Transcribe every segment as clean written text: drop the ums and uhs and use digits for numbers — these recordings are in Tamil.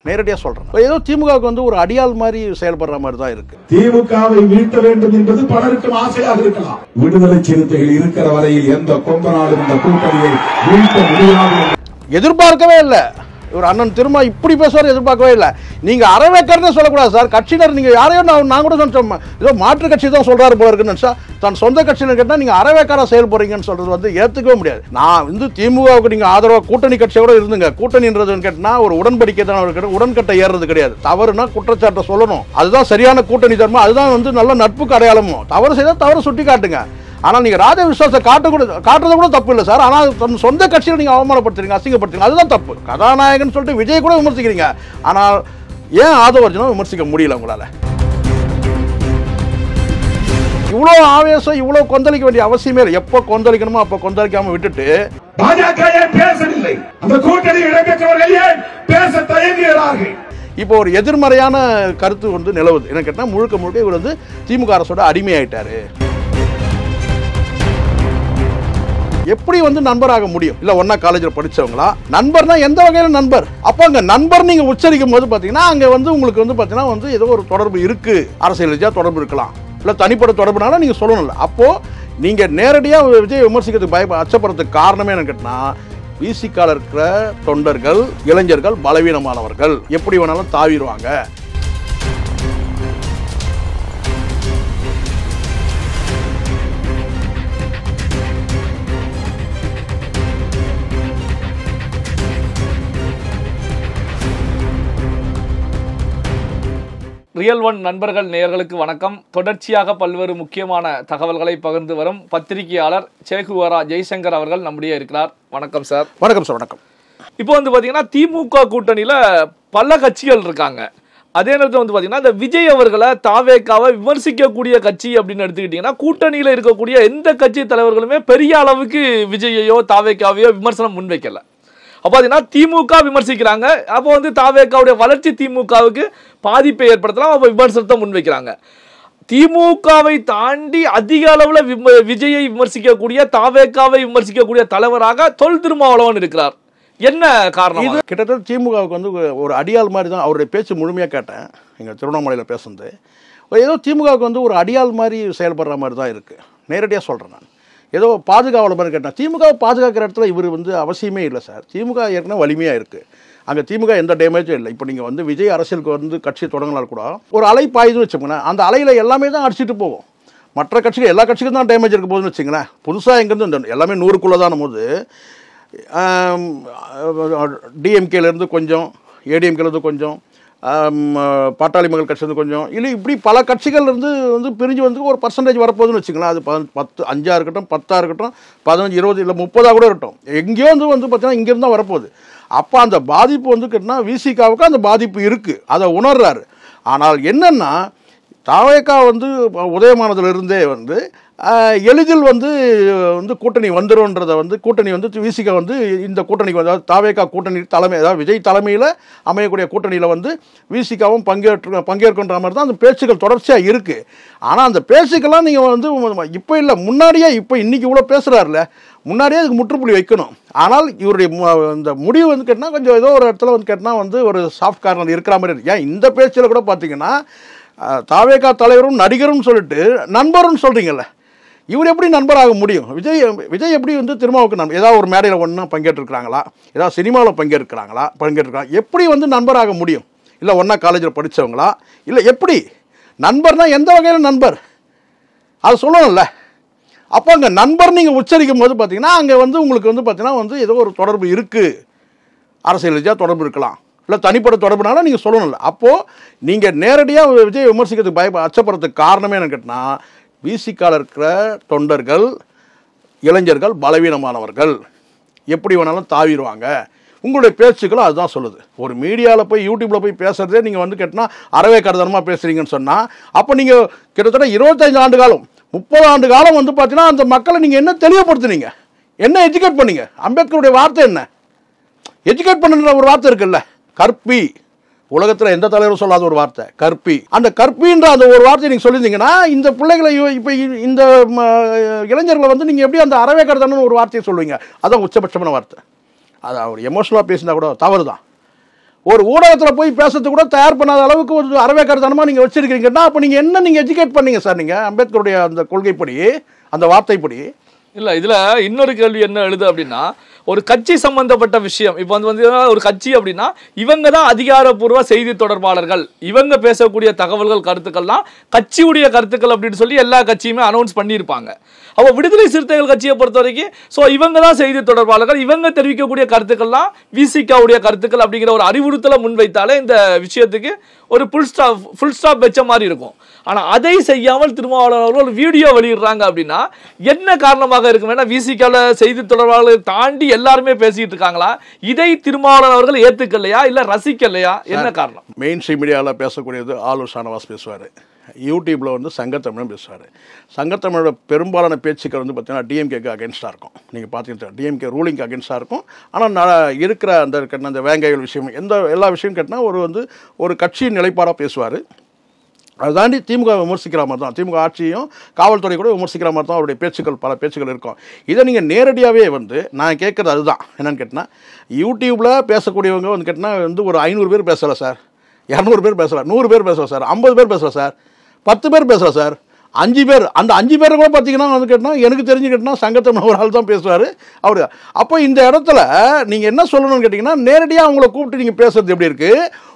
நேரடியாக சொல்றேன். ஏதோ திமுகவுக்கு வந்து ஒரு அடியாள் மாதிரி செயல்படுற மாதிரி தான் இருக்கு. திமுகவை வீழ்த்த வேண்டும் என்பது பலருக்கும் ஆசையாக இருக்கலாம். விடுதலை சிறுத்தைகள் இருக்கிற வரையில் எந்த கொம்பனாலும் இந்த கூட்டணியை வீழ்த்த முடியாது. எதிர்பார்க்கவே இல்லை. ஒரு அண்ணன் திரும்ப இப்படி பேசுவார் எதிர்பார்க்கவே இல்லை. நீங்க அறவேக்கர்னு சொல்லக்கூடாது சார். கட்சியினர் நீங்க யாரையும் நான் கூட சொன்னோம், ஏதோ மாற்று கட்சி தான் சொல்றாரு போல இருக்குன்னு சார். தன் சொந்த கட்சியினர் கேட்டால் நீங்க அறவேக்காரா செயல்படுறீங்கன்னு சொல்றது வந்து ஏற்றுக்கவே முடியாது. நான் வந்து திமுகவுக்கு நீங்க ஆதரவாக கூட்டணி கட்சியோட இருந்துங்க. கூட்டணின்றதுன்னு கேட்டா ஒரு உடன்படிக்கை தான் இருக்கிறது, உடன்கட்டை ஏறுறது கிடையாது. தவறுனா குற்றச்சாட்டை சொல்லணும், அதுதான் சரியான கூட்டணி தர்மம், அதுதான் வந்து நல்ல நட்புக்கு அடையாளமும். தவறு செய்தால் தவறு சுட்டி காட்டுங்க. ஆனால் நீங்கள் ராஜ விசுவாசத்தை காட்டுறது கூட தப்பு இல்லை சார். ஆனால் தன் சொந்த கட்சியில் நீங்கள் அவமானப்படுத்துறீங்க, அசிங்கப்படுத்துறீங்க, அதுதான் தப்பு. கதாநாயகன் சொல்லிட்டு விஜய் கூட விமர்சிக்கிறீங்க. ஆனால் ஏன் ஆதவர்ஜுனா விமர்சிக்க முடியல உங்களால்? இவ்வளோ ஆவேசம், இவ்வளோ கொந்தளிக்க வேண்டிய அவசியமே இல்லை. எப்போ கொந்தளிக்கணுமோ அப்போ கொந்தளிக்காம விட்டுட்டு பாஜக ஏன் பேசவில்லை? அந்த கூட்டணி இடம்பெற்றவர்கள் ஏன் பேச தயங்குகிறார்கள்? இப்போ ஒரு எதிர்மறையான கருத்து வந்து நிலவுது. என்ன கேட்டால் முழுக்க முழுக்க இவர் வந்து திமுக அரசோட அடிமையாயிட்டாரு. எப்படி வந்து நண்பராக முடியும்? இல்ல ஒன்னா காலேஜில் படிச்சவங்களா? நண்பர்னா எந்த வகையில நண்பர்? அப்போ அங்க நண்பர் நீங்க உச்சரிக்கும் போது பாத்தீங்கன்னா அங்க வந்து உங்களுக்கு வந்து பாத்தீங்கன்னா வந்து ஏதோ ஒரு தொடர்பு இருக்கு, அரசியல் ரீதியா தொடர்பு இருக்கலாம், இல்ல தனிப்பட்ட தொடர்புனால நீங்க சொல்லணும்ல. அப்போ நீங்க நேரடியா விஜய் விமர்சிக்கிறதுக்கு அச்சப்படுறதுக்கு காரணமே என்ன கேட்டா, விசிகால இருக்கிற தொண்டர்கள், இளைஞர்கள் பலவீனமானவர்கள், எப்படி வேணாலும் தாவிடுவாங்க. ரியல் ஒன் நண்பர்கள் நேயர்களுக்கு வணக்கம். தொடர்ச்சியாக பல்வேறு முக்கியமான தகவல்களை பகிர்ந்து வரும் பத்திரிகையாளர் சேகுவரா ஜெய்சங்கர் அவர்கள் நம்முடைய இருக்கிறார். வணக்கம் சார். வணக்கம் சார். வணக்கம். இப்போ வந்து பார்த்தீங்கன்னா திமுக கூட்டணியில் பல கட்சிகள் இருக்காங்க. அதே நேரத்தில் வந்து பார்த்தீங்கன்னா இந்த விஜய் அவர்களை தாவேக்காவை விமர்சிக்கக்கூடிய கட்சி அப்படின்னு எடுத்துக்கிட்டிங்கன்னா கூட்டணியில் இருக்கக்கூடிய எந்த கட்சி தலைவர்களுமே பெரிய அளவுக்கு விஜயையோ தாவேக்காவையோ விமர்சனம் முன்வைக்கல. அப்போ பார்த்தீங்கன்னா திமுக விமர்சிக்கிறாங்க. அப்போ வந்து தாவேக்காவுடைய வளர்ச்சி திமுகவுக்கு பாதிப்பை ஏற்படுத்தலாம், அப்போ விமர்சனத்தை முன்வைக்கிறாங்க. திமுகவை தாண்டி அதிக அளவில் விஜயை விமர்சிக்கக்கூடிய, தாவேக்காவை விமர்சிக்கக்கூடிய தலைவராக தொல் திருமாவளவன் இருக்கிறார். என்ன காரணம்? இது கிட்டத்தட்ட திமுகவுக்கு வந்து ஒரு அடியாள் மாதிரி தான். அவருடைய பேச்சு முழுமையாக கேட்டேன் எங்கள் திருவண்ணாமலையில் பேசுனது. ஏதோ திமுகவுக்கு வந்து ஒரு அடியாள் மாதிரி செயல்படுற மாதிரி தான் இருக்குது. நேரடியாக சொல்கிறேன். நான் ஏதோ பாதுகாவலர் மாதிரி கேட்டேன். திமுகவை பாதுகாக்கிற இடத்துல இவர் வந்து அவசியமே இல்லை சார். திமுக ஏற்கனவே வலிமையாக இருக்குது. அங்கே திமுக எந்த டேமேஜும் இல்லை. இப்போ நீங்கள் வந்து விஜய் அரசியலுக்கு வந்து கட்சி தொடங்கினால் கூட ஒரு அலை பாயுதுன்னு வச்சுக்கோங்களேன், அந்த அலையில் எல்லாமே தான் அடிச்சுட்டு போகும். மற்ற கட்சிகள் எல்லா கட்சிக்கும் தான் டேமேஜ் இருக்க போகுதுன்னு வச்சுங்களேன். புதுசாக எங்கேருந்து எல்லாமே 100க்குள்ளே தான் போது டிஎம்கேலேருந்து கொஞ்சம், ஏடிஎம்கேலேருந்து கொஞ்சம், பாட்டாளி மக்கள் கட்சியிலேருந்து கொஞ்சம், இல்லை இப்படி பல கட்சிகள் இருந்து வந்து பிரிஞ்சு வந்து ஒரு பர்சன்டேஜ் வரப்போகுதுன்னு வச்சுக்கலாம். அது 10, 5 இருக்கட்டும், 10 இருக்கட்டும், 15, 20 இல்லை 30 கூட இருக்கட்டும். எங்கேயோ வந்து பார்த்தீங்கன்னா இங்கேருந்து தான் வரப்போகுது. அப்போ அந்த பாதிப்பு வந்து கேட்டால் விசிகாவுக்கு அந்த பாதிப்பு இருக்குது, அதை உணர்றாரு. ஆனால் என்னென்னா தாவேக்கா வந்து உதயமானதுலேருந்தே வந்து எளிதில் வந்து கூட்டணி வந்துடும்ன்றதை வந்து கூட்டணி வந்து விசிகா வந்து இந்த கூட்டணிக்கு வந்து தாவேக்கா கூட்டணி தலைமை, அதாவது விஜய் தலைமையில் அமையக்கூடிய கூட்டணியில் வந்து விசிகாவும் பங்கேற்கின்ற மாதிரி தான் அந்த பேச்சுக்கள் தொடர்ச்சியாக இருக்குது. ஆனால் அந்த பேச்சுக்கெல்லாம் நீங்கள் வந்து இப்போ இல்லை, முன்னாடியே இப்போ இன்றைக்கி இவ்வளோ பேசுகிறாருல, முன்னாடியே அதுக்கு முற்றுப்புள்ளி வைக்கணும். ஆனால் இவருடைய இந்த முடிவு வந்து கேட்டால் கொஞ்சம் ஏதோ ஒரு இடத்துல வந்து கேட்டால் வந்து ஒரு சாஃப்ட் கார்னர் இருக்கிற மாதிரி இருக்குது. ஏன் இந்த பேச்சில் கூட பார்த்தீங்கன்னா தாவேக்கா தலைவரும் நடிகரும் சொல்லிட்டு நண்பரும் சொல்கிறீங்கல்ல, இவர் எப்படி நண்பராக முடியும்? விஜய் எப்படி வந்து திருமாவுக்கு நண்பர்? ஏதாவது ஒரு மேடையில் ஒன்றா பங்கேற்றுருக்கிறாங்களா? ஏதாவது சினிமாவில் பங்கேற்கிறாங்க? எப்படி வந்து நண்பராக முடியும்? இல்லை ஒன்றா காலேஜில் படித்தவங்களா? இல்லை எப்படி நண்பர்னா எந்த வகையில் நண்பர்? அதை சொல்லணும்ல. அப்போ அங்கே நண்பர் நீங்கள் உச்சரிக்கும் போது பார்த்தீங்கன்னா அங்கே வந்து உங்களுக்கு வந்து பார்த்தீங்கன்னா வந்து ஏதோ ஒரு தொடர்பு இருக்குது, அரசியல் ரீதியாக தொடர்பு இருக்கலாம், இல்லை தனிப்பட்ட தொடர்புனால நீங்கள் சொல்லணும்ல. அப்போது நீங்கள் நேரடியாக விஜய் விமர்சிக்கிறதுக்கு அச்சப்படுறதுக்கு காரணமே என்ன கேட்டால், விசிகால இருக்கிற தொண்டர்கள், இளைஞர்கள் பலவீனமானவர்கள், எப்படி வேணாலும் தாவிடுவாங்க. உங்களுடைய பேச்சுக்களும் அதுதான் சொல்லுது. ஒரு மீடியாவில் போய் யூடியூப்பில் போய் பேசுகிறதே நீங்கள் வந்து கேட்டால் அறவே கருதனமாக பேசுகிறீங்கன்னு சொன்னால், அப்போ நீங்கள் கிட்டத்தட்ட 25 ஆண்டு காலம் 30 ஆண்டு காலம் வந்து பார்த்தீங்கன்னா அந்த மக்களை நீங்கள் என்ன தெளிவுபடுத்துனீங்க, என்ன எஜுகேட் பண்ணீங்க? அம்பேத்கருடைய வார்த்தை என்ன? எஜுகேட் பண்ணுற ஒரு வார்த்தை இருக்குல்ல, கற்பி. உலகத்தில் எந்த தலைவரும் சொல்லாத ஒரு வார்த்தை கற்பி. அந்த கற்பின்ற அந்த ஒரு வார்த்தையை நீங்கள் சொல்லியிருந்தீங்கன்னா இந்த பிள்ளைகளை இப்போ இந்த இளைஞர்களை வந்து நீங்கள் எப்படி அந்த அறவே கருதணும்னு ஒரு வார்த்தையை சொல்லுவீங்க? அதான் உச்சபட்சமான வார்த்தை. அது அவர் எமோஷனலாக பேசினா கூட தவறு தான். ஒரு ஊடகத்தில் போய் பேசுறது கூட தயார் பண்ணாத அளவுக்கு ஒரு அறவேக்காரத்தனமாக நீங்கள் வச்சிருக்கீங்கன்னா அப்போ நீங்கள் என்ன நீங்கள் எஜுகேட் பண்ணீங்க சார்? நீங்கள் அம்பேத்கருடைய அந்த கொள்கைப்படி, அந்த வார்த்தைப்படி. இல்லை, இதில் இன்னொரு கேள்வி என்ன எழுது அப்படின்னா, ஒரு கட்சி சம்பந்தப்பட்ட விஷயம். இப்போ வந்து ஒரு கட்சி அப்படின்னா இவங்க தான் அதிகாரப்பூர்வ செய்தி தொடர்பாளர்கள், இவங்க பேசக்கூடிய தகவல்கள் கருத்துக்கள்லாம் கட்சியுடைய கருத்துக்கள் அப்படின்னு சொல்லி எல்லா கட்சியுமே அனௌன்ஸ் பண்ணியிருப்பாங்க. அப்போ விடுதலை சிறுத்தைகள் கட்சியை பொறுத்த வரைக்கும் இவங்க தான் செய்தி தொடர்பாளர்கள், இவங்க தெரிவிக்கக்கூடிய கருத்துக்கள்லாம் விசிகாவுடைய கருத்துக்கள் அப்படிங்கிற ஒரு அறிவுறுத்தலை முன்வைத்தாலே இந்த விஷயத்துக்கு ஒரு ஃபுல் ஸ்டாப் வச்ச மாதிரி இருக்கும். ஆனால் அதை செய்யாமல் திருமாவளவன் அவர்கள் ஒரு வீடியோ வெளியிடுறாங்க அப்படின்னா என்ன காரணமாக இருக்கும்? ஏன்னா விசிகாவில் செய்தி தொடர்பாளர்களை தாண்டி எல்லாருமே பேசிட்டு இருக்காங்களா? இதை திருமாவளவன் அவர்கள் ஏற்றுக்கலையா இல்லை ரசிக்கலையா? என்ன காரணம்? மெயின் ஸ்ட்ரீம் மீடியாவில் பேசக்கூடியது ஆலூர் ஷானவாஸ் பேசுவார், யூடியூப்பில் வந்து சங்கத்தமிழும் பேசுவார். சங்கத்தமிழோட பெரும்பாலான பேச்சுக்கள் வந்து பார்த்தீங்கன்னா டிஎம்கேக்கு அகேன்ஸ்டாக இருக்கும். நீங்கள் பார்த்தீங்கன்னா டிஎம்கே ரூலிங்க்கு அகேன்ஸ்டாக இருக்கும். ஆனால் இருக்கிற அந்த வேங்கைகள் விஷயம் எல்லா விஷயம் கேட்டால் ஒரு கட்சியின் நிலைப்பாடாக பேசுவார். அதை தாண்டி திமுக விமர்சிக்கிற மாதிரி தான், திமுக ஆட்சியும் காவல்துறை கூட விமர்சிக்கிற மாதிரி தான் அவருடைய பேச்சுக்கள், பல பேச்சுக்கள் இருக்கும். இதை நீங்கள் நேரடியாகவே நான் கேட்குறது அதுதான். என்னென்னு கேட்டால் யூடியூப்பில் பேசக்கூடியவங்க கேட்டால் ஒரு 500 பேர் பேசலை சார், 200 பேர் பேசலை, 100 பேர் பேசலை சார், 50 பேர் பேசலை சார், 10 பேர் பேசலை சார், 5 பேர். அந்த 5 பேரை கூட பார்த்தீங்கன்னா கேட்டால் எனக்கு தெரிஞ்சு கேட்டால் சங்கத்தமிழ் ஒரு ஆள் தான் பேசுவார் அவர். அப்போ இந்த இடத்துல நீங்கள் என்ன சொல்லணும்னு கேட்டிங்கன்னா, நேரடியாக அவங்கள கூப்பிட்டு நீங்கள் பேசுறது எப்படி இருக்குது?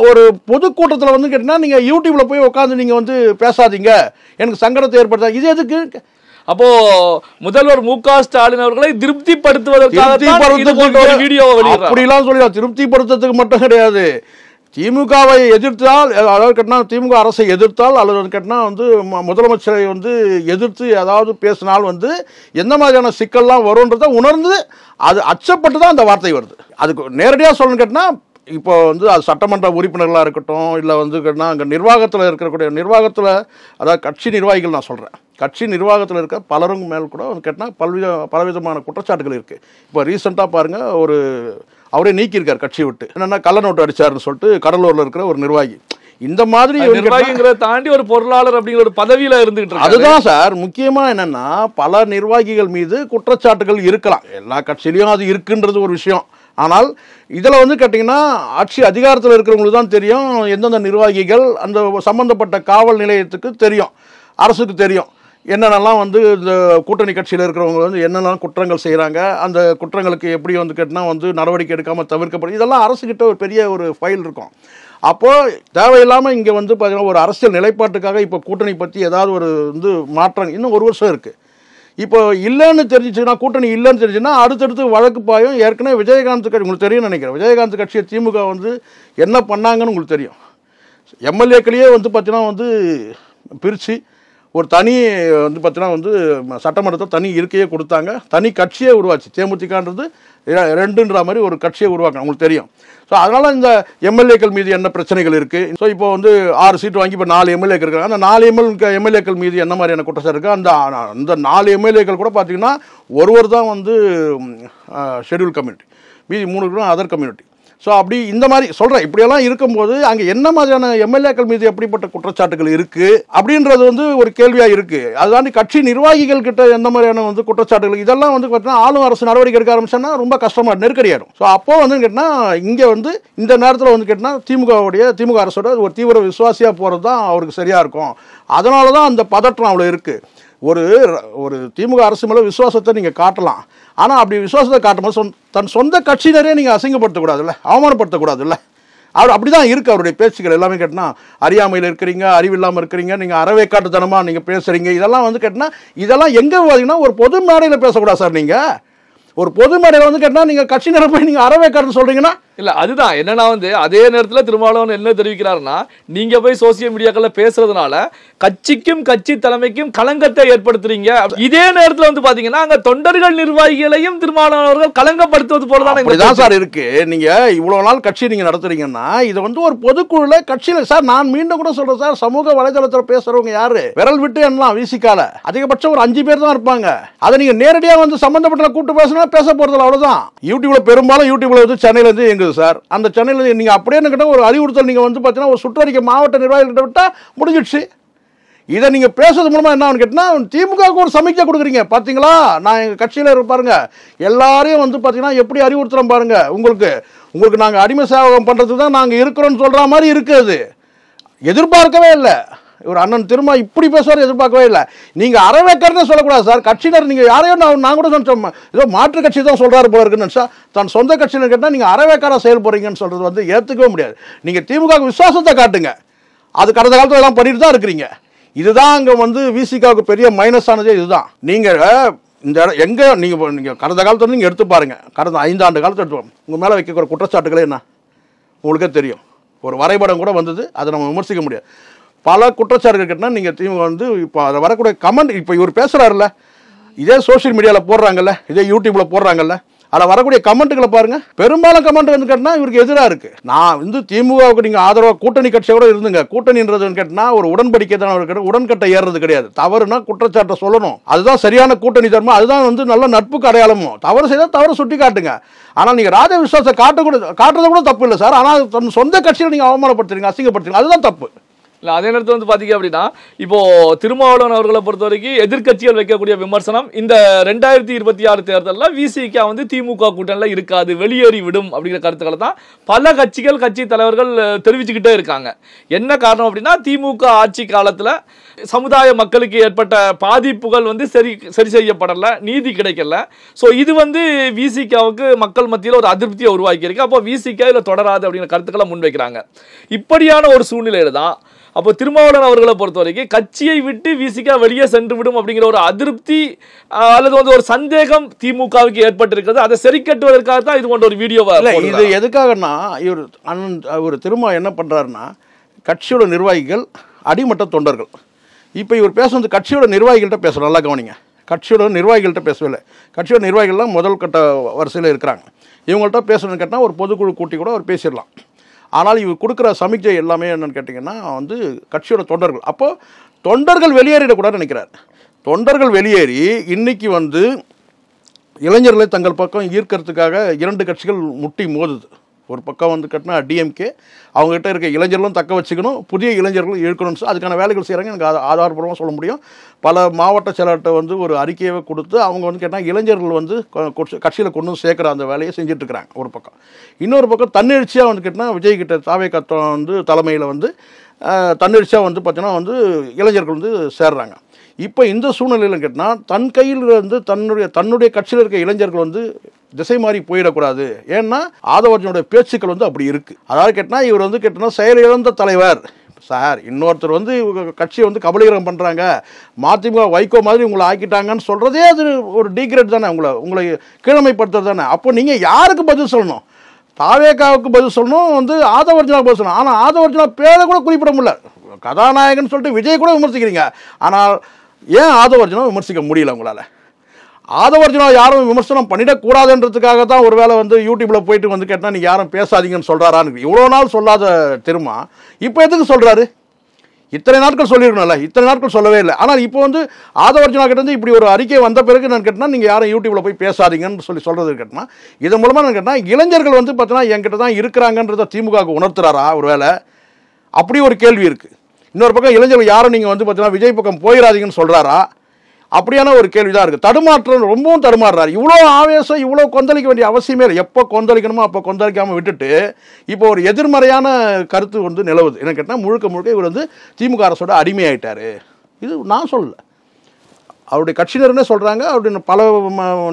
ஒரு பொதுக்கூட்டத்தில் கேட்டிங்கன்னா நீங்கள் யூடியூப்பில் போய் உட்காந்து நீங்கள் பேசாதீங்க, எனக்கு சங்கடத்தை ஏற்படுத்தா. இது எதுக்கு? அப்போ முதல்வர் மு.க. ஸ்டாலின் அவர்களை திருப்திப்படுத்துவதற்காக அப்படிலாம் சொல்லி திருப்திப்படுத்துறதுக்கு மட்டும் கிடையாது. திமுகவை எதிர்த்தால், அதாவது கேட்டால் திமுக அரசை எதிர்த்தால், அல்லது கேட்டால் முதலமைச்சரை எதிர்த்து ஏதாவது பேசினால் எந்த மாதிரியான சிக்கல்லாம் வரும்ன்றதை உணர்ந்து அது அச்சப்பட்டு தான் அந்த வார்த்தை வருது. அதுக்கு நேரடியாக சொல்லணும்னு கேட்டால் இப்போ அது சட்டமன்ற உறுப்பினர்களாக இருக்கட்டும், இல்லை கேட்டால் அங்கே நிர்வாகத்தில் இருக்கக்கூடிய நிர்வாகத்தில், அதாவது கட்சி நிர்வாகிகள் நான் சொல்கிறேன், கட்சி நிர்வாகத்தில் இருக்க பலரும் மேல் கூட கேட்டால் பலவிதமான குற்றச்சாட்டுகள் இருக்குது. இப்போ ரீசெண்டாக பாருங்கள், அவரே நீக்கியிருக்கார் கட்சியை விட்டு. என்னென்னா கள்ள நோட்டு அடிச்சாருன்னு சொல்லிட்டு கடலூரில் இருக்கிற ஒரு நிர்வாகி. இந்த மாதிரி நிர்வாகிங்கிறத தாண்டி ஒரு பொருளாளர் அப்படிங்கிற ஒரு பதவியில் இருந்துகிட்டு, அதுதான் சார் முக்கியமாக. என்னென்னா பல நிர்வாகிகள் மீது குற்றச்சாட்டுகள் இருக்கலாம், எல்லா கட்சியிலையும் அது இருக்குன்றது ஒரு விஷயம். ஆனால் இதில் கேட்டிங்கன்னா ஆட்சி அதிகாரத்தில் இருக்கிறவங்களுக்கு தான் தெரியும் எந்தெந்த நிர்வாகிகள் அந்த சம்பந்தப்பட்ட காவல் நிலையத்துக்கு தெரியும், அரசுக்கு தெரியும் என்னென்னலாம் இந்த கூட்டணி கட்சியில் இருக்கிறவங்க என்னென்னலாம் குற்றங்கள் செய்கிறாங்க, அந்த குற்றங்களுக்கு எப்படி கேட்டால் நடவடிக்கை எடுக்காமல் தவிர்க்கப்படும். இதெல்லாம் அரசுக்கிட்ட ஒரு பெரிய ஒரு ஃபைல் இருக்கும். அப்போது தேவையில்லாமல் இங்கே பார்த்தீங்கன்னா ஒரு அரசியல் நிலைப்பாட்டுக்காக இப்போ கூட்டணி பற்றி ஏதாவது ஒரு மாற்றம் இன்னும் 1 வருஷம் இருக்குது. இப்போ இல்லைன்னு தெரிஞ்சிச்சுன்னா, கூட்டணி இல்லைன்னு தெரிஞ்சுன்னா அடுத்தடுத்து வழக்கு பாயும். ஏற்கனவே விஜயகாந்த் கட்சி உங்களுக்கு தெரியும்னு நினைக்கிறேன். விஜயகாந்த் கட்சியை திமுக என்ன பண்ணாங்கன்னு உங்களுக்கு தெரியும். எம்எல்ஏக்களையே பார்த்தீங்கன்னா பிரித்து ஒரு தனி பார்த்தீங்கன்னா சட்டமன்றத்தை தனி இருக்கையே கொடுத்தாங்க, தனி கட்சியே உருவாச்சு. தேமுதிகன்றது 2ன்ற மாதிரி ஒரு கட்சியை உருவாக்கணும், உங்களுக்கு தெரியும். ஸோ அதனால் இந்த எம்எல்ஏக்கள் மீது என்ன பிரச்சனைகள் இருக்குது? ஸோ இப்போ 6 சீட்டு வாங்கி இப்போ 4 எம்எல்ஏக்கள் இருக்காங்க. அந்த 4 எம்எல்ஏக்கள் மீது என்ன மாதிரியான குற்றச்சாட்டு இருக்குது? அந்த 4 எம்எல்ஏக்கள் கூட பார்த்தீங்கன்னா ஒருவர் தான் ஷெட்யூல் கம்யூனிட்டி, மீதி 3 பேரும் அதர் கம்யூனிட்டி. ஸோ அப்படி இந்த மாதிரி சொல்கிறேன். இப்படியெல்லாம் இருக்கும்போது அங்கே என்ன மாதிரியான எம்எல்ஏக்கள் மீது எப்படிப்பட்ட குற்றச்சாட்டுகள் இருக்குது அப்படின்றது ஒரு கேள்வியாக இருக்குது. அதுதாண்டி கட்சி நிர்வாகிகள் கிட்ட எந்த மாதிரியான குற்றச்சாட்டுகள், இதெல்லாம் பார்த்தீங்கன்னா ஆளும் அரசு நடவடிக்கை எடுக்க ஆரம்பிச்சோன்னா ரொம்ப கஷ்டமாக நெருக்கடியாயிடும். ஸோ அப்போது கேட்டால் இங்கே இந்த நேரத்தில் கேட்டால் திமுக அரசோட ஒரு தீவிர விசுவாசியாக போகிறது தான் அவருக்கு சரியாக இருக்கும். அதனால தான் அந்த பதற்றம் அவ்வளோ இருக்குது. ஒரு திமுக அரசு மேலே விசுவாசத்தை நீங்கள் காட்டலாம், ஆனால் அப்படி விசுவாசத்தை காட்டும்போது தன் சொந்த கட்சியினரே நீங்கள் அசிங்கப்படுத்தக்கூடாதுல்ல, அவமானப்படுத்தக்கூடாதுல்ல. அப்படி தான் இருக்குது அவருடைய பேச்சுக்கள் எல்லாமே. கேட்டால் அறியாமையில் இருக்கிறீங்க, அறிவில்லாமல் இருக்கிறீங்க, நீங்கள் அறவேக்காட்டுத்தனமாக நீங்கள் பேசுகிறீங்க. இதெல்லாம் கேட்டால் இதெல்லாம் எங்கே பார்த்தீங்கன்னா ஒரு பொது மேடையில் பேசக்கூடாது சார். நீங்கள் ஒரு பொது மேடையில் கேட்டால் நீங்கள் கட்சியினரை போய் நீங்கள் அறவேக்காட்டுன்னு சொல்கிறீங்கன்னா இல்ல அதுதான் என்னன்னா அதே நேரத்தில் திருமாவளவன் என்ன தெரிவிக்கிறாருன்னா, நீங்க போய் சோசியல் மீடியாக்கள்ல பேசுறதுனால கட்சிக்கும் கட்சி தலைமைக்கும் களங்கத்தை ஏற்படுத்துறீங்க. இதே நேரத்தில் பாத்தீங்கன்னா அங்க தொண்டர்கள் நிர்வாகிகளையும் திருமாவளவன் அவர்கள் களங்கப்படுத்துவது போலதான் சார் இருக்கு. நீங்க இவ்வளவு நாள் கட்சி நீங்க நடத்துறீங்கன்னா இது ஒரு பொதுக்குழுல கட்சியில சார், நான் மீண்டும் கூட சொல்றேன் சார், சமூக வலைதளத்தில் பேசுறவங்க யாரு விரல் விட்டு எண்ணலாம். விசிகால அதிகபட்சம் ஒரு 5 பேர் தான் இருப்பாங்க. அதை நீங்க நேரடியாக சம்பந்தப்பட்ட கூட்டு பேசினா பேச போறதுல அவ்வளவுதான். யூடியூப்ல பெரும்பாலும் யூடியூப்ல சென்னையில இருந்து எங்க சார், அந்த சென்னையில் நீங்க அப்படியே ஒரு அறிவுறுத்தல் நீங்க பார்த்தீங்கன்னா ஒரு சுற்றறிக்கை மாவட்ட நிர்வாகிகிட்ட விட்டா முடிஞ்சிடுச்சு. இதை நீங்கள் பேசுறது மூலமாக என்ன கேட்டால் திமுகவுக்கு ஒரு சமீட்சை கொடுக்குறீங்க. பார்த்தீங்களா, நான் எங்கள் கட்சியில் பாருங்க எல்லாரையும் வந்து பார்த்தீங்கன்னா எப்படி அறிவுறுத்துறோம் பாருங்க. உங்களுக்கு நாங்கள் அடிமை சேவகம் பண்ணுறதுக்கு தான் நாங்கள் இருக்கிறோன்னு சொல்கிற மாதிரி இருக்குது. எதிர்பார்க்கவே இல்லை. ஒரு அண்ணன் திரும்ப இப்படி பேசுவார், எதிர்பார்க்கவே இல்லை. நீங்கள் அறவேக்கர்னு சொல்லக்கூடாது சார். கட்சியினர் நீங்கள் யாரையும் நான் கூட சொன்னேன், ஏதோ மாற்று கட்சி தான் சொல்கிறாரு போல இருக்குன்னு நினச்சா, தன் சொந்த கட்சியினர் கேட்டால் நீங்கள் அறவேக்காராக செயல்படுறீங்கன்னு சொல்கிறது வந்து ஏற்றுக்கவே முடியாது. நீங்கள் திமுக விசுவாசத்தை காட்டுங்க. அது கடந்த காலத்தில் எல்லாம் பண்ணிட்டு தான் இருக்கிறீங்க. இதுதான் அங்கே வந்து விசிகாவுக்கு பெரிய மைனஸ் ஆனதே இதுதான். நீங்கள் இந்த எங்கே நீங்கள் கடந்த காலத்தில் நீங்கள் எடுத்து பாருங்கள். கடந்த 5 ஆண்டு காலத்தை எடுத்து உங்கள் மேலே வைக்கிற குற்றச்சாட்டுகளே என்ன உங்களுக்கே தெரியும். ஒரு வரைபடம் கூட வந்தது, அதை நம்ம விமர்சிக்க முடியாது. பல குற்றச்சாட்டுகள் கேட்டால் நீங்கள் திமுக வந்து இப்போ அதை வரக்கூடிய கமெண்ட், இப்போ இவர் பேசுகிறாருல்ல, இதே சோஷியல் மீடியாவில் போடுறாங்கல்ல, இதே யூடியூப்பில் போடுறாங்கல்ல, அதில் வரக்கூடிய கமெண்ட்டுகளை பாருங்கள். பெரும்பாலும் கமெண்ட் வந்து கேட்டால் இவருக்கு எதிராக இருக்குது. நான் வந்து திமுகவுக்கு நீங்கள் ஆதரவாக கூட்டணி கட்சியோட இருந்துங்க. கூட்டணின்றதுன்னு கேட்டால் ஒரு உடன்படிக்கை தான் இருக்கிற, உடன்கட்டை ஏறுறது கிடையாது. தவறுனா குற்றச்சாட்டை சொல்லணும், அதுதான் சரியான கூட்டணி தர்மம், அதுதான் வந்து நல்ல நட்புக்கு அடையாளமும். தவறு செய்தால் தவறு சுட்டி காட்டுங்க. ஆனால் நீங்கள் ராஜ விசுவாசத்தை காட்டுறது கூட தப்பு இல்லை சார். ஆனால் தன் சொந்த கட்சியில் நீங்கள் அவமானப்படுத்துறீங்க, அசிங்கப்படுத்துறீங்க, அதுதான் தப்பு. இல்லை, அதே நேரத்தில் வந்து பார்த்தீங்க அப்படின்னா இப்போ திருமாவளவன் அவர்களை பொறுத்த வரைக்கும் எதிர்கட்சிகள் வைக்கக்கூடிய விமர்சனம், இந்த 2026 தேர்தலில் விசிக வந்து திமுக கூட்டணியில் இருக்காது, வெளியேறி விடும் அப்படிங்கிற கருத்துக்களை தான் பல கட்சிகள், கட்சி தலைவர்கள் தெரிவிச்சுக்கிட்டே இருக்காங்க. என்ன காரணம் அப்படின்னா, திமுக ஆட்சி காலத்தில் சமுதாய மக்களுக்கு ஏற்பட்ட பாதிப்புகள் வந்து சரி செய்யப்படலை, நீதி கிடைக்கல. ஸோ இது வந்து விசிகாவுக்கு மக்கள் மத்தியில் ஒரு அதிருப்தியை உருவாக்கியிருக்கு. அப்போ விசிக இதில் தொடராது அப்படிங்கிற கருத்துக்களை முன்வைக்கிறாங்க. இப்படியான ஒரு சூழ்நிலையில தான் அப்போ திருமாவளவன் அவர்களை பொறுத்த வரைக்கும் கட்சியை விட்டு விசிக வெளியே சென்று விடும் அப்படிங்கிற ஒரு அதிருப்தி அல்லது வந்து ஒரு சந்தேகம் திமுகவுக்கு ஏற்பட்டிருக்கிறது. அதை சரி கட்டுவதற்காக தான் இது போன்ற ஒரு வீடியோவா. இது எதுக்காகனா, இவர் திரும்ப என்ன பண்றாருன்னா, கட்சியோட நிர்வாகிகள், அடிமட்ட தொண்டர்கள். இப்போ இவர் பேசுறது கட்சியோட நிர்வாகிகள்கிட்ட பேசுகிறோம், நல்லா கவனிங்க. கட்சியோட நிர்வாகிகள்கிட்ட பேசவில்லை. கட்சியோட நிர்வாகிகள்லாம் முதல் கட்ட வரிசையில் இருக்கிறாங்க. இவங்கள்ட்ட பேசணும்னு கேட்டால் ஒரு பொதுக்குழு கூட்டி கூட அவர் பேசிடலாம். ஆனால் இவர் கொடுக்குற சமிக்ஞை எல்லாமே என்னென்னு கேட்டிங்கன்னா வந்து கட்சியோட தொண்டர்கள். அப்போது தொண்டர்கள் வெளியேறிடக்கூடாதுன்னு நினைக்கிறார். தொண்டர்கள் வெளியேறி இன்னைக்கு வந்து இளைஞர்களை தங்கள் பக்கம் ஈர்க்கிறதுக்காக 2 கட்சிகள் முட்டி மோதுது. ஒரு பக்கம் வந்து கட்டினா டிஎம்கே, அவங்ககிட்ட இருக்க இளைஞர்களும் தக்க வச்சுக்கணும், புதிய இளைஞர்களும் இழுக்கணும். அதுக்கான வேலைகள் செய்கிறாங்க. எனக்கு ஆதாரப்பூர்வமாக சொல்ல முடியும். பல மாவட்ட செயலாளர்கிட்ட வந்து ஒரு அறிக்கையை கொடுத்து அவங்க வந்து கேட்டால் இளைஞர்கள் வந்து கட்சியில் கொண்டு வந்து சேர்க்குற அந்த வேலையை செஞ்சுட்ருக்கிறாங்க ஒரு பக்கம். இன்னொரு பக்கம் தன்னெழுச்சியாக வந்து கேட்டால் விஜய்கிட்ட தாவே கத்தம் வந்து தலைமையில் வந்து தன்னெழுச்சியாக வந்து பார்த்தீங்கன்னா வந்து இளைஞர்கள் வந்து சேர்றாங்க. இப்போ இந்த சூழ்நிலையில் கேட்டால் தன் கையில் வந்து தன்னுடைய கட்சியில் இருக்க இளைஞர்கள் வந்து திசை மாறி போயிடக்கூடாது. ஏன்னா ஆதவர்ஜனுடைய பேச்சுக்கள் வந்து அப்படி இருக்குது. அதாவது கேட்டால் இவர் வந்து கேட்டால் செயலிழந்த தலைவர் சார். இன்னொருத்தர் வந்து கட்சியை வந்து கபலீகரம் பண்ணுறாங்க, மதிமுக வைகோ மாதிரி உங்களை ஆக்கிட்டாங்கன்னு சொல்கிறதே அது ஒரு டீக்ரேட் தானே, உங்களை கீழமைப்படுத்துறது தானே. அப்போ நீங்கள் யாருக்கு பதில் சொல்லணும்? தாவேகாவுக்கு பதில் சொல்லணும், வந்து ஆதவர்ஜனாவுக்கு பதில் சொல்லணும். ஆனால் ஆதவர்ஜனா பேரை கூட குறிப்பிட முடியல. கதாநாயகன் சொல்லிட்டு விஜய் கூட விமர்சிக்கிறீங்க. ஆனால் ஏன் ஆதவர்ஜனா விமர்சிக்க முடியல உங்களால்? ஆதவர்ஜனா யாரும் விமர்சனம் பண்ணிடக்கூடாதுன்றதுக்காக தான் ஒரு வேளை வந்து யூடியூப்பில் போயிட்டு வந்து கேட்டால் நீங்கள் யாரும் பேசாதீங்கன்னு சொல்கிறாரான்னு இவ்வளோ நாள் சொல்லாத திரும்ப இப்போ எதுக்கு சொல்கிறாரு? இத்தனை நாட்கள் சொல்லியிருக்கணும்ல, இத்தனை நாட்கள் சொல்லவே இல்லை. ஆனால் இப்போ வந்து ஆதவர்ஜனா கிட்டேருந்து இப்படி ஒரு அறிக்கை வந்த பிறகு நான் கேட்டால் நீங்கள் யாரும் யூடியூப்பில் போய் பேசாதீங்கன்னு சொல்கிறது கேட்டால், இதன் மூலமாக நான் கேட்டால் இளைஞர்கள் வந்து பார்த்தீங்கன்னா என்கிட்ட தான் இருக்கிறாங்கன்றத திமுகவுக்கு உணர்த்துறாரா ஒரு வேளை? அப்படி ஒரு கேள்வி இருக்குது. இன்னொரு பக்கம் இளைஞர்கள் யாரும் நீங்கள் வந்து பார்த்தீங்கன்னா விஜய் பக்கம் போயிடாதீங்கன்னு சொல்கிறாரா? அப்படியான ஒரு கேள்வி தான் இருக்குது. தடுமாற்றம், ரொம்பவும் தடுமாறுறாரு. இவ்வளோ ஆவேசம், இவ்வளோ கொந்தளிக்க வேண்டிய அவசியமே இல்லை. எப்போ கொந்தளிக்கணுமோ அப்போ கொந்தளிக்காமல் விட்டுட்டு இப்போ ஒரு எதிர்மறையான கருத்து வந்து நிலவுது. என்ன கேட்டால் முழுக்க முழுக்க இவர் வந்து திமுக அரசோட அடிமையாயிட்டார். இது நான் சொல்லலை, அவருடைய கட்சியினர்னே சொல்கிறாங்க. அப்படின்னு பல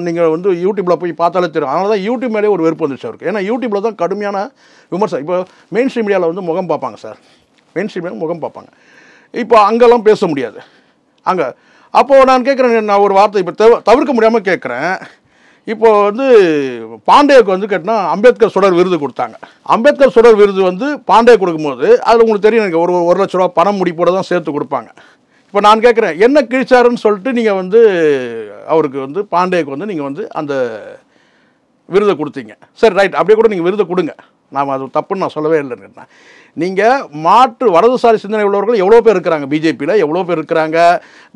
நீங்கள் வந்து யூடியூப்பில் போய் பார்த்தாலே தெரியும். அதனால தான் யூடியூப் மேலே ஒரு வெறுப்பு வந்துச்சு அவருக்கு. ஏன்னா யூடியூப்பில் தான் கடுமையான விமர்சனம். இப்போ மெயின் ஸ்ட்ரீம் மீடியாவில் வந்து முகம் பார்ப்பாங்க சார், மெயின் ஸ்ட்ரீம் மீடியா முகம் பார்ப்பாங்க. இப்போ அங்கெல்லாம் பேச முடியாது அங்கே. அப்போது நான் கேட்குறேன், நான் ஒரு வார்த்தை இப்போ தவிர்க்க முடியாமல் கேட்குறேன். இப்போது வந்து பாண்டேவுக்கு வந்து கேட்டால் அம்பேத்கர் சுடர் விருது கொடுத்தாங்க. அம்பேத்கர் சுடர் விருது வந்து பாண்டே கொடுக்கும்போது அதில் உங்களுக்கு தெரியும், எனக்கு ஒரு லட்ச ரூபா பணம் முடிப்போட தான் சேர்த்து கொடுப்பாங்க. இப்போ நான் கேட்குறேன், என்ன கிழிச்சாருன்னு சொல்லிட்டு நீங்கள் வந்து அவருக்கு வந்து பாண்டேக்கு வந்து நீங்கள் வந்து அந்த விருதை கொடுத்தீங்க. சரி ரைட், அப்படியே கூட நீங்கள் விருதை கொடுங்க, நாம் அது தப்புன்னு நான் சொல்லவே இல்லைன்னு. நீங்கள் மாற்று வலதுசாரி சிந்தனை உள்ளவர்கள் எவ்வளோ பேர் இருக்கிறாங்க பிஜேபியில், எவ்வளோ பேர் இருக்கிறாங்க,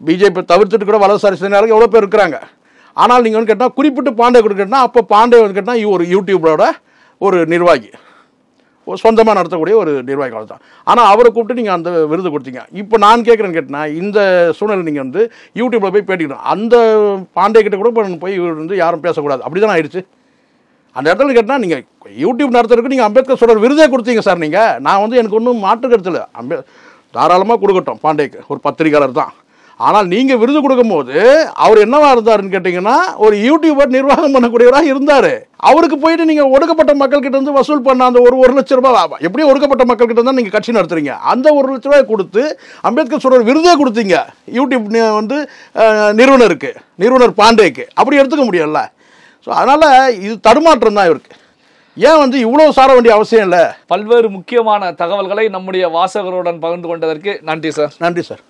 பிஜேபி தவிர்த்துட்டு கூட வலதுசாரி சிந்தனையாளர்கள் எவ்வளோ பேர் இருக்கிறாங்க. ஆனால் நீங்கள் வந்து கேட்டால் குறிப்பிட்டு பாண்டே கொடுக்கணும்னா, அப்போ பாண்டே வந்து கேட்டால் ஒரு யூடியூபரோட ஒரு நிர்வாகி, சொந்தமாக நடத்தக்கூடிய ஒரு நிர்வாகிகள் தான். ஆனால் அவரை கூப்பிட்டு நீங்கள் அந்த விருது கொடுத்தீங்க. இப்போ நான் கேட்குறேன்னு கேட்டினா இந்த சூழ்நிலை நீங்கள் வந்து யூடியூப்பில் போய் பேட்டிக்கணும். அந்த பாண்டே கிட்ட கூட போய் வந்து யாரும் பேசக்கூடாது அப்படி தான் ஆயிடுச்சு. அந்த இடத்துல கேட்டால் நீங்கள் யூடியூப் நடத்துறதுக்கு நீங்கள் அம்பேத்கர் சொல்கிற விருதே கொடுத்தீங்க சார். நீங்கள் நான் வந்து எனக்கு ஒன்றும் மாற்று கருத்து இல்லை, தாராளமாக கொடுக்கட்டும் பாண்டேக்கு, ஒரு பத்திரிகையாளர் தான். ஆனால் நீங்கள் விருது கொடுக்கும்போது அவர் என்னவா இருந்தாருன்னு கேட்டிங்கன்னா ஒரு யூடியூபர் நிர்வாகம் பண்ணக்கூடியவராக இருந்தார். அவருக்கு போயிட்டு நீங்கள் ஒடுக்கப்பட்ட மக்கள்கிட்ட இருந்து வசூல் பண்ண அந்த ஒரு லட்ச ரூபாய், எப்படியும் ஒடுக்கப்பட்ட மக்கள்கிட்ட தான் நீங்கள் கட்சி நடத்துறீங்க, அந்த 1 லட்ச ரூபாய் கொடுத்து அம்பேத்கர் சொல்கிற விருதே கொடுத்தீங்க யூடியூப் வந்து நிறுவனர் பாண்டேக்கு. அப்படி எடுத்துக்க முடியல. ஸோ அதனால் இது தடுமாற்றம் தான் இவருக்கு. ஏன் வந்து இவ்வளோ சார வேண்டிய அவசியம் இல்லை. பல்வேறு முக்கியமான தகவல்களை நம்முடைய வாசகருடன் பகிர்ந்து கொண்டதற்கு நன்றி சார். நன்றி சார்.